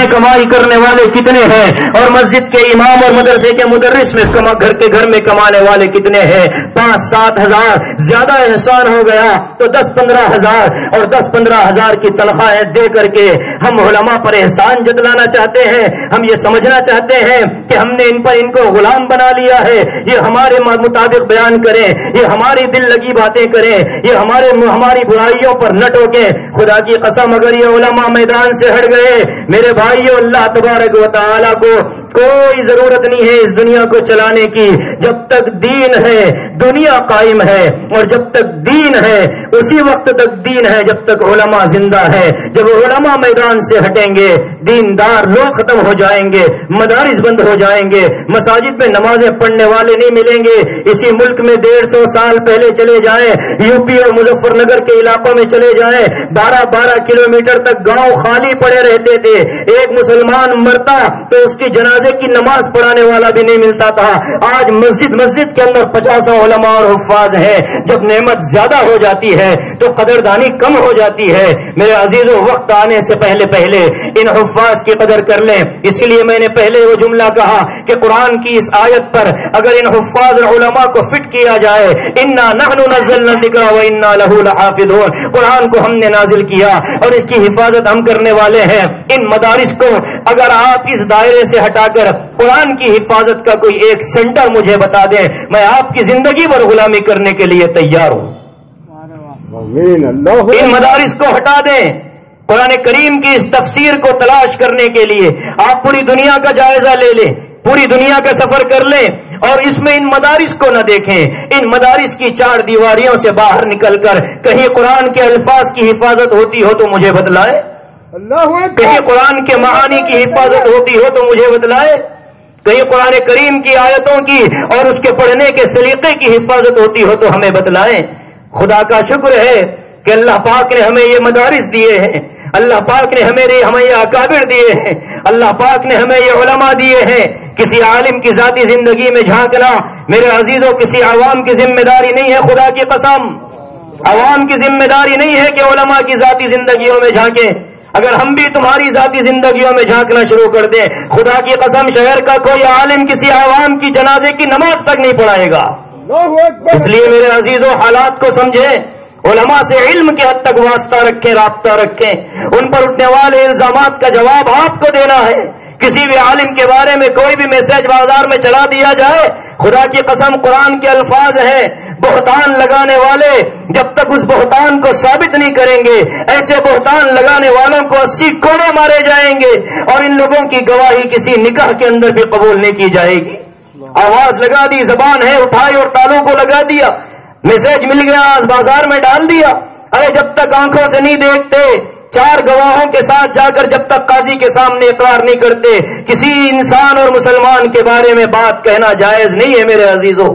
میں کمائی کرنے والے کتنے ہیں اور مسجد کے امام اور مدرسے کے مدرس میں گھر میں کمانے والے کتنے ہیں؟ 5-7 ہزار زیادہ احسان ہو گیا تو 10-15 ہزار اور 10-15 ہزار کی تنخواہیں دے کر کے ہم علماء پر احسان جتلانا چاہتے ہیں. ہم یہ سمجھنا چاہتے ہیں کہ ہم نے ان کو غلام بنا لیا ہے. یہ ہمارے مطابق بیان کریں, یہ ہماری دل لگی باتیں کریں, یہ ہماری برائیوں پر نہ ٹوکیں. خدا کی قسم اگر یہ علماء میدان سے ہٹ گئے میرے بھائیو, اللہ تبارک و تعالی کو کوئی ضرورت نہیں ہے اس دنیا کو چلانے کی. جب تک دین ہے دنیا قائم ہے, اور جب تک دین ہے اسی وقت تک دین ہے جب تک علماء زندہ ہے. جب علماء میدان سے ہٹیں گے دیندار لوگ ختم ہو جائیں گے, مدارس بند ہو جائیں گے, مساجد میں نمازیں پڑھنے والے نہیں ملیں گے. اسی ملک میں 150 سال پہلے چلے جائیں, یو پی اور مظفر نگر کے علاقوں میں چلے جائیں, 12-12 کلومیٹر تک گاؤں خالی پڑے رہتے تھے. ایک مسلمان مرتا تو اس کی جنازے کی نماز پڑھانے والا بھی نہیں ملتا تھا. آج مسجد کے اندر 50 علماء اور حفاظ ہیں. جب نعمت زیادہ ہو جاتی ہے تو قدردانی کم ہو جاتی ہے. میرے عزیزوں, وقت آنے سے پہلے ان حفاظ کی قدر کر لیں. اسی لیے میں نے پہلے وہ جملہ کہا کہ قرآن کی اس آیت پر اگر ان حفاظ اور علماء کو فٹ کیا جائے, انا نحن نزلنا الذکر وانا لہ لحافظون, قرآن کو ہم نے نازل کیا اور اس کی حفاظت ہم کرنے والے ہیں. ان مدارس کو اگر آپ اس دائرے سے ہٹا کر قرآن کی حفاظت کا کوئی ایک سینٹر مجھے بتا دیں, میں آپ کی زندگی بھر غلامی کرنے کے لیے تیار ہوں. ان مدارس کو ہٹا دیں, قرآن کریم کی اس تفسیر کو تلاش کرنے کے لیے آپ پوری دنیا کا جائزہ لے لیں, پوری دنیا کا سفر کر لیں اور اس میں ان مدارس کو نہ دیکھیں. ان مدارس کی 4 دیواریوں سے باہر نکل کر کہیں قرآن کے الفاظ کی حفاظت ہوتی ہو تو مجھے بتلائے, کہیں قرآن کے معانی کی حفاظت ہوتی ہو تو مجھے بتلائے, کہیں قرآن کریم کی آیتوں کی اور اس کے پڑھنے کے سلیقے کی حفاظت ہوتی ہو تو ہمیں بتلائیں. خدا کا شکر ہے کہ اللہ پاک نے ہمیں یہ مدارس دیے ہیں, اللہ پاک نے ہمیں یہ اکابر دیے ہیں, اللہ پاک نے ہمیں یہ علماء دیے ہیں. کسی عالم کی ذاتی زندگی میں جھانکنا میرے عزیزوں کسی عوام کی ذمہ داری نہیں ہے. خدا کی قسم عوام کی ذمہ داری نہیں ہے کہ علماء کی ذاتی زندگیوں میں جھانکیں. اگر ہم بھی تمہاری ذاتی زندگیوں میں جھانکنا شروع کر دیں, خدا کی قسم شہر کا کوئی عالم کسی عوام کی جنازے کی نماز تک نہیں پڑھائے گا. اس لیے میرے عزیزوں حالات کو سمجھیں, علماء سے علم کے حد تک واسطہ رکھیں, رابطہ رکھیں. ان پر اٹھنے والے الزامات کا جواب آپ کو دینا ہے. کسی بھی عالم کے بارے میں کوئی بھی میسج بازار میں چلا دیا جائے, خدا کی قسم قرآن کے الفاظ ہیں, بہتان لگانے والے جب تک اس بہتان کو ثابت نہیں کریں گے ایسے بہتان لگانے والوں کو 80 کوڑے مارے جائیں گے اور ان لوگوں کی گواہی کسی نکاح کے اندر بھی قبول نہیں کی جائے گی. آواز لگا دی, زبان ہے اٹھائی اور تالوں کو لگا دیا, میسج مل گیا بازار میں ڈال دیا. ارے جب تک آنکھوں سے نہیں دیکھتے, 4 گواہوں کے ساتھ جا کر جب تک قاضی کے سامنے اقرار نہیں کرتے, کسی انسان اور مسلمان کے بارے میں بات کہنا جائز نہیں ہے. میرے عزیزوں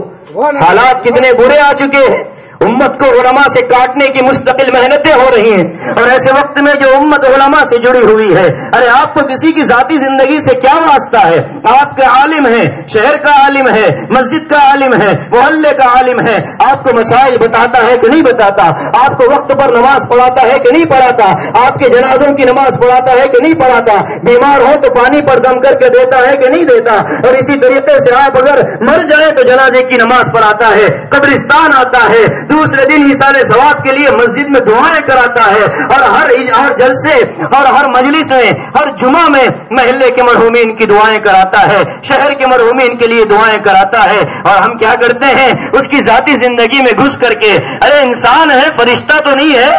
حالات کتنے برے آ چکے ہیں, امت کو علماء سے کاٹنے کی مستقل محنتیں ہو رہی ہیں. اور ایسے وقت میں جو امت علماء سے جڑی ہوئی ہے, ارے آپ کو کسی کی ذاتی زندگی سے کیا واسطہ ہے؟ آپ کا عالم ہے, شہر کا عالم ہے, مسجد کا عالم ہے, محلے کا عالم ہے, آپ کو مسائل بتاتا ہے کہ نہیں بتاتا؟ آپ کو وقت پر نماز پڑھاتا ہے کہ نہیں پڑھاتا؟ آپ کے جنازوں کی نماز پڑھاتا ہے کہ نہیں پڑھاتا؟ بیمار ہو تو پانی پر دم کر کے دیتا ہے کہ نہیں دیتا؟ اور اسی طریقے سے آپ اگر مر جائیں تو جنازے کی نماز پڑھاتا ہے, قبرستان آتا ہے, دوسرے دن ایصال ثواب کے لیے مسجد میں دعائیں کراتا ہے, اور ہر جلسے اور ہر مجلس میں ہر جمعہ میں محلے کے مرحومین کی دعائیں کراتا ہے, شہر کے مرحومین کے لیے دعائیں کراتا ہے. اور ہم کیا کرتے ہیں اس کی ذاتی زندگی میں گھس کر کے, ارے انسان ہے فرشتہ تو نہیں ہے,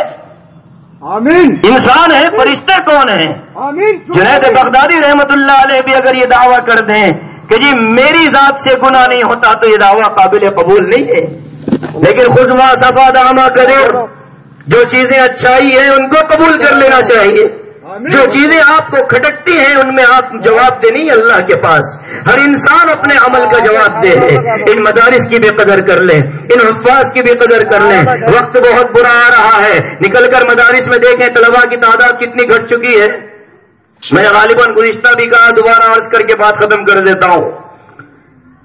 آمین, انسان ہے فرشتے کون ہیں؟ آمین. جنید بغدادی رحمت اللہ علیہ بھی اگر یہ دعویٰ کر دیں کہ جی میری ذات سے گناہ نہیں ہوتا تو یہ دعویٰ قابل قبول نہیں ہے. لیکن خزما صفا داما قدیر, جو چیزیں اچھائی ہیں ان کو قبول کر لینا چاہیے, جو چیزیں آپ کو کھٹکتی ہیں ان میں آپ جواب دے نہیں اللہ کے پاس. ہر انسان اپنے عمل کا جواب دے ہے. ان مدارس کی بھی قدر کر لیں, ان حفاظ کی بھی قدر کر لیں. وقت بہت برا آ رہا ہے, نکل کر مدارس میں دیکھیں طلباء کی تعداد کتنی گھٹ چکی ہے. میں غالباً گزشتہ بھی کہا, دوبارہ عرض کر کے بات ختم کر دیتا ہوں.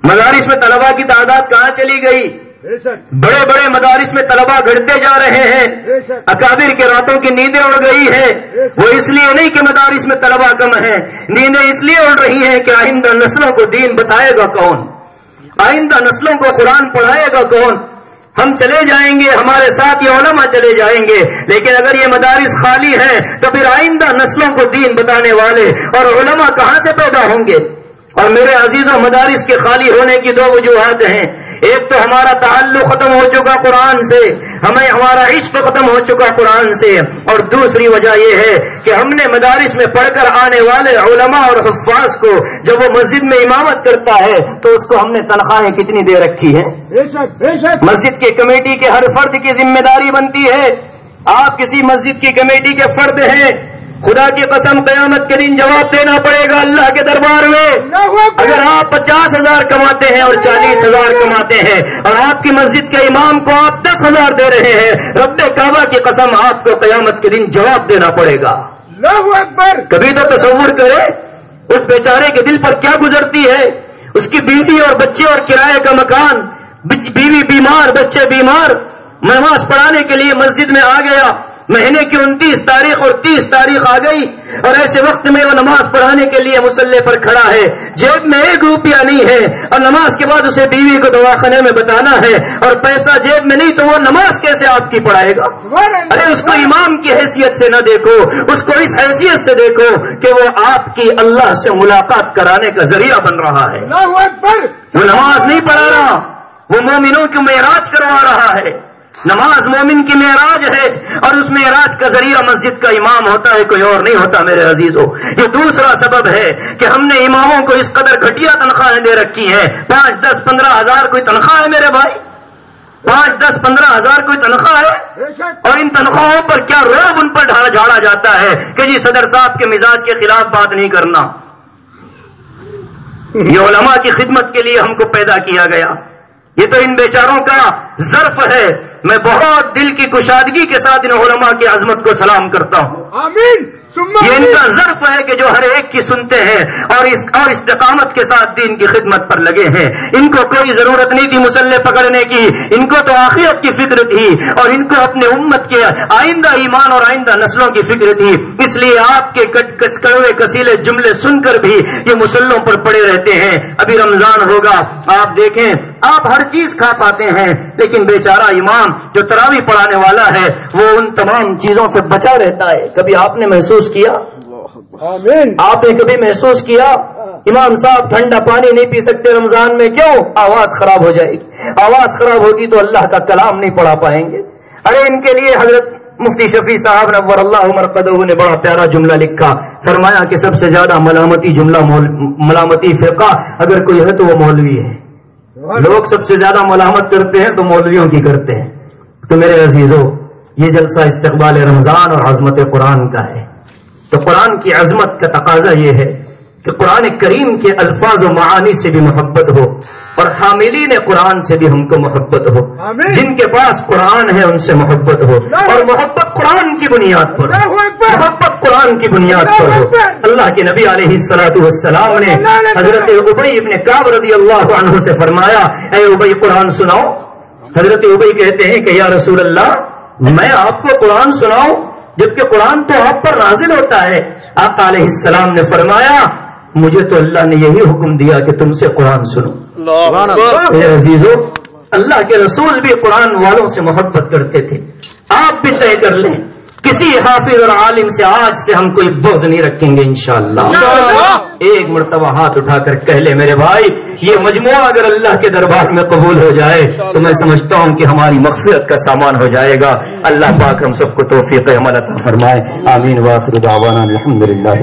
مدارس میں طلباء کی تعداد کہاں چلی گئی؟ بڑے بڑے مدارس میں طلبہ گھٹتے جا رہے ہیں. اکابر کے راتوں کی نیندیں اڑ گئی ہیں. وہ اس لیے نہیں کہ مدارس میں طلبہ کم ہیں، نیندیں اس لیے اڑ رہی ہیں کہ آئندہ نسلوں کو دین بتائے گا کون، آئندہ نسلوں کو قرآن پڑھائے گا کون. ہم چلے جائیں گے، ہمارے ساتھ یہ علماء چلے جائیں گے، لیکن اگر یہ مدارس خالی ہیں تو پھر آئندہ نسلوں کو دین بتانے والے اور علماء کہاں سے پیدا ہوں گے؟ اور میرے عزیزوں، مدارس کے خالی ہونے کی دو وجوہات ہیں. ایک تو ہمارا تعلق ختم ہو چکا قرآن سے، ہمارا عشق ختم ہو چکا قرآن سے، اور دوسری وجہ یہ ہے کہ ہم نے مدارس میں پڑھ کر آنے والے علماء اور حفاظ کو جب وہ مسجد میں امامت کرتا ہے تو اس کو ہم نے تنخواہیں کتنی دے رکھی ہے. مسجد کی کمیٹی کے ہر فرد کی ذمہ داری بنتی ہے. آپ کسی مسجد کی کمیٹی کے فرد ہیں، خدا کی قسم قیامت کے دن جواب دینا پڑے گا اللہ کے دربار میں. اگر آپ 50,000 کماتے ہیں اور 40,000 کماتے ہیں اور آپ کی مسجد کے امام کو آپ 10,000 دے رہے ہیں، رب کعبہ کی قسم آپ کو قیامت کے دن جواب دینا پڑے گا. کبھی تو تصور کرے اس بیچارے کے دل پر کیا گزرتی ہے. اس کی بیوی اور بچے اور کرائے کا مکان، بیوی بیمار، بچے بیمار، نماز پڑھانے کے لیے مسجد میں آ گیا. مہینے کی 29 تاریخ اور 30 تاریخ آ گئی اور ایسے وقت میں وہ نماز پڑھانے کے لیے مصلی پر کھڑا ہے، جیب میں 1 روپیہ نہیں ہے، اور نماز کے بعد اسے بیوی کو دواخانے میں بتانا ہے اور پیسہ جیب میں نہیں، تو وہ نماز کیسے آپ کی پڑھائے گا؟ ارے اس کو امام کی حیثیت سے نہ دیکھو، اس کو اس حیثیت سے دیکھو کہ وہ آپ کی اللہ سے ملاقات کرانے کا ذریعہ بن رہا ہے. وہ نماز نہیں پڑھا رہا، وہ مومنوں کو معراج کروا رہا ہے. نماز مومن کی معراج ہے اور اس معراج کا ذریعہ مسجد کا امام ہوتا ہے، کوئی اور نہیں ہوتا. میرے عزیزوں، یہ دوسرا سبب ہے کہ ہم نے اماموں کو اس قدر گھٹیا تنخواہیں دے رکھی ہیں. 5, 10, 15 ہزار کوئی تنخواہ ہے میرے بھائی؟ 5, 10, 15 ہزار کوئی تنخواہ ہے؟ اور ان تنخواہوں پر کیا روب ان پر جھاڑا جاتا ہے کہ جی صدر صاحب کے مزاج کے خلاف بات نہیں کرنا. یہ علماء کی خدمت کے لیے ہم کو پیدا کیا گیا. یہ تو ان بیچاروں کا ظرف ہے. میں بہت دل کی کشادگی کے ساتھ ان علماء کی عظمت کو سلام کرتا ہوں. آمین. یہ ان کا ظرف ہے کہ جو ہر ایک کی سنتے ہیں اور استقامت کے ساتھ دین کی خدمت پر لگے ہیں. ان کو کوئی ضرورت نہیں تھی مسلح پکڑنے کی، ان کو تو آخرت کی فکر تھی اور ان کو اپنے امت کے آئندہ ایمان اور آئندہ نسلوں کی فکر تھی. اس لیے آپ کے کڑوے کسیلے جملے سن کر بھی یہ مسلوں پر پڑے رہتے ہیں. ابھی رمضان ہوگا، آپ دیکھیں، آپ ہر چیز کھا پاتے ہیں، لیکن بیچارہ امام جو تراویح پڑھانے والا ہے وہ ان تمام چیزوں سے بچا رہتا ہے. کبھی آپ نے محسوس کیا؟ آپ نے کبھی محسوس کیا امام صاحب ٹھنڈا پانی نہیں پی سکتے رمضان میں؟ کیوں؟ آواز خراب ہو جائے گی. آواز خراب ہوگی تو اللہ کا کلام نہیں پڑھا پائیں گے. ارے ان کے لیے حضرت مفتی شفیع صاحب نور اللہ مرقدہ نے بڑا پیارا جملہ لکھا. فرمایا کہ سب سے زیادہ ملامتی جملہ، ملامتی فرقہ اگر کوئی ہے تو وہ مولوی ہے. لوگ سب سے زیادہ ملامت کرتے ہیں تو مولویوں کی کرتے ہیں. تو میرے عزیزو، یہ جلسہ استقبال رمضان اور عظمت قرآن کا ہے. تو قرآن کی عظمت کا تقاضا یہ ہے کہ قرآن کریم کے الفاظ و معانی سے بھی محبت ہو اور حاملین قرآن سے بھی ہم کو محبت ہو. جن کے پاس قرآن ہے ان سے محبت ہو، اور محبت قرآن کی بنیاد پر ہو، محبت قرآن کی بنیاد پر ہو. اللہ کے نبی علیہ الصلوۃ والسلام نے حضرت ابی ابن کعب رضی اللہ عنہ سے فرمایا، اے ابی قرآن سناؤ. حضرت ابی کہتے ہیں کہ یا رسول اللہ، میں آپ کو قرآن سناؤں جبکہ قرآن تو آپ پر نازل ہوتا ہے؟ آقا علیہ السلام نے فرمایا، مجھے تو اللہ نے یہی حکم دیا کہ تم سے قرآن سنو. میرے عزیزو، اللہ کے رسول بھی قرآن والوں سے محبت کرتے تھے. آپ بھی طے کر لیں، کسی حافظ اور عالم سے آج سے ہم کوئی بغض نہیں رکھیں گے انشاءاللہ. ایک مرتبہ ہاتھ اٹھا کر کہہ لے میرے بھائی، یہ مجموعہ اگر اللہ کے دربار میں قبول ہو جائے تو میں سمجھتا ہوں کہ ہماری مغفرت کا سامان ہو جائے گا. اللہ پاک ہم سب کو توفیق عمل عطا فرمائے. آمین. وآخر دعوانا الحمدللہ.